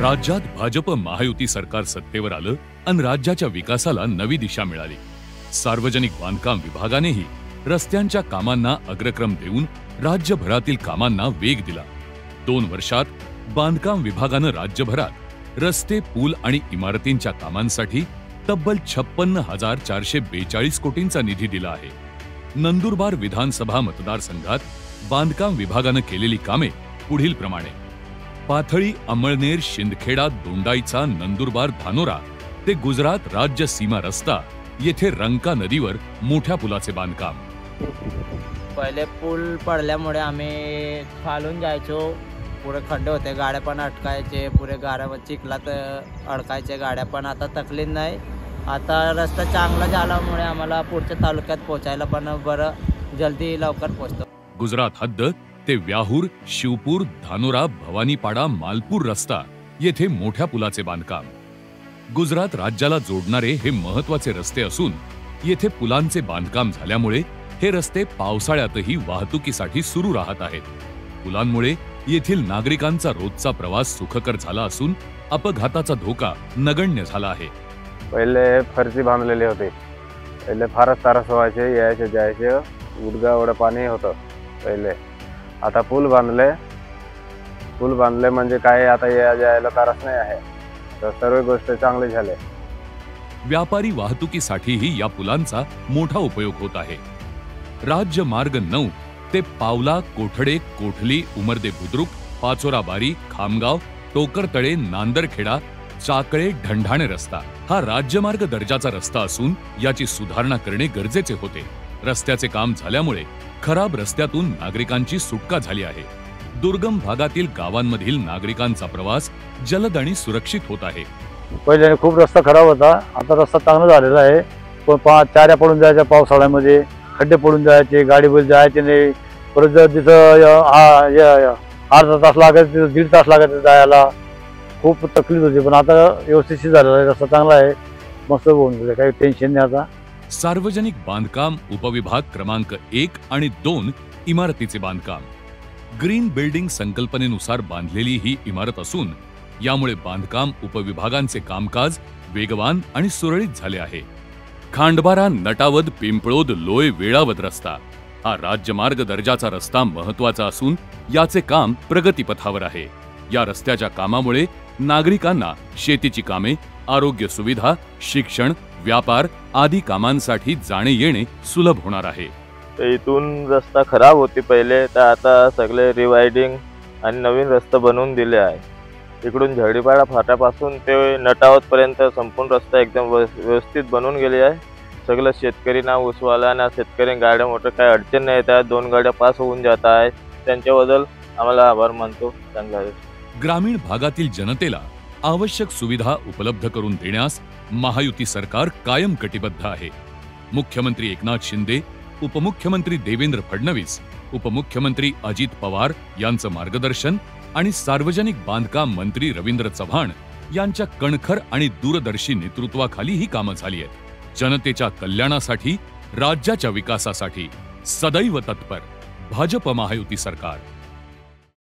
राज्यात भाजप महायुती सरकार सत्तेवर आलं आणि राज्याच्या विकासाला नवी दिशा मिळाली। सार्वजनिक बांधकाम विभागानेही रस्त्यांच्या कामांना अग्रक्रम देऊन राज्यभरातील कामांना वेग दिला। 2 वर्षात बांधकाम विभागानं राज्यभरात रस्ते, पूल आणि इमारतींच्या कामांसाठी तब्बल 56,442 कोटींचा निधी दिला आहे। नंदुरबार विधानसभा मतदारसंघात बांधकाम विभागानं केलेली कामे पुढील प्रमाणे: पाथळी, अमळनेर, शिंदखेडा, दोंडाईचा, नंदुरबार, धानोरा ते गुजरात राज्य सीमा रस्ता येथे रंका नदीवर मोठ्या पुलाचे बांधकाम। पहिले पूल पडल्यामुळे आम्ही खालून जायचो, पुढे खड्डे होते, गाड्या पण अटकायचे, पुढे गाड्या चिखलात अडकायचे गाड्या, पण आता तकलीफ नाही। आता रस्ता चांगला झाल्यामुळे आम्हाला पुढच्या तालुक्यात पोहोचायला पण बरं, जल्दी लवकर पोहोचतो। गुजरात हद्द ते व्याहूर, शिवपूर, धानोरा, भवानीपाडा, मालपूर रस्ता येथे मोठ्या पुलाचे बांधकाम। गुजरात राज्याला जोडणारे हे महत्त्वाचे रस्ते असून येथे पुलांचे बांधकाम झाल्यामुळे हे रस्ते पावसाळ्यातही वाहतुकीसाठी सुरू राहत आहेत। पुलांमुळे येथील नागरिकांचा रोजचा प्रवास सुखकर झाला असून अपघाताचा धोका नगण्य झाला आहे। पहिले फरशी बांधलेले होते, पहिले फारच त्रास व्हायचे, यायचे जायचे, गुडघाएवढं पाणी होतं पहिले। आता पूल बांधले म्हणजे काय, आता यायला त्रास नाही आहे, तर सर्व गोष्टी चांगली झाले। व्यापारी वाहतुकीसाठीही या पुलांचा मोठा उपयोग होत आहे। राज्य मार्ग 9 ते पावला, कोठडे, कोठली, उमरदे बुद्रुक, पाचोरा बारी, खामगाव, टोकरतळे, नांदरखेडा, चाकळे, ढंढाणे रस्ता हा राज्यमार्ग दर्जाचा रस्ता असून याची सुधारणा करणे गरजेचे होते। रस्त्याचे काम झाल्यामुळे खराब रस्त्यातून नागरिकांची सुटका झाली आहे। दुर्गम भागातील गावांमधील नागरिकांचा प्रवास जलद आणि सुरक्षित होत आहे। पहिले खूप रस्ता खराब होता, आता रस्ता चांगला झालेला आहे। पण चाऱ्या पडून जायच्या, पावसाळ्यामध्ये खड्डे पडून जायचे, गाडी बैल जायचे नाही। परत जर तिथं अर्धा तास लागायचं, 1.5 तास लागायचं जायला, खूप तकलीफ होती। पण आता व्यवस्थित झालेला आहे, रस्ता चांगला आहे, मस्त होऊन गेले, काही टेन्शन नाही आता। सार्वजनिक बांधकाम उपविभाग क्रमांक 1 आणि 2 इमारतीचे बांधकाम ग्रीन बिल्डिंग संकल्पनेनुसार बांधलेली ही इमारत असून यामुळे बांधकाम उपविभागांचे कामकाज वेगवान आणि सुरळीत झाले आहे। खांडबारा, नटावद, पिंपळोद, लोय, वेळावद रस्ता हा राज्यमार्ग दर्जाचा रस्ता महत्त्वाचा असून याचे काम प्रगतीपथावर आहे। या रस्त्याच्या कामामुळे नागरिकांना शेतीची कामे, आरोग्य सुविधा, शिक्षण, व्यापार आदी कामांसाठी जाणे येणे सुलभ होणार आहे। इथून रस्ता खराब होती पहिले, तर आता सगळे रिवाइडिंग आणि नवीन रस्ता बनवून दिले आहे। इकडून झडीपाडा फाट्यापासून ते नटावत पर्यंत संपूर्ण रस्ता एकदम व्यवस्थित बनवून गेले आहे। सगळं शेतकरी ना उसवाला ना शेतकरी गाड्या मोटर काही अडचण नाही येत आहे, 2 गाड्या पास होऊन जात आहेत, त्यांच्याबद्दल आम्हाला आभार मानतो। चांगला आहे। ग्रामीण भागातील जनतेला आवश्यक सुविधा उपलब्ध करून देण्यास महायुती सरकार कायम कटिबद्ध आहे। मुख्यमंत्री एकनाथ शिंदे, उपमुख्यमंत्री देवेंद्र फडणवीस, उपमुख्यमंत्री अजित पवार यांचं मार्गदर्शन आणि सार्वजनिक बांधकाम मंत्री रवींद्र चव्हाण यांच्या कणखर आणि दूरदर्शी नेतृत्वाखाली ही कामं झाली आहेत। जनतेच्या कल्याणासाठी, राज्याच्या विकासासाठी सदैव तत्पर भाजप महायुती सरकार।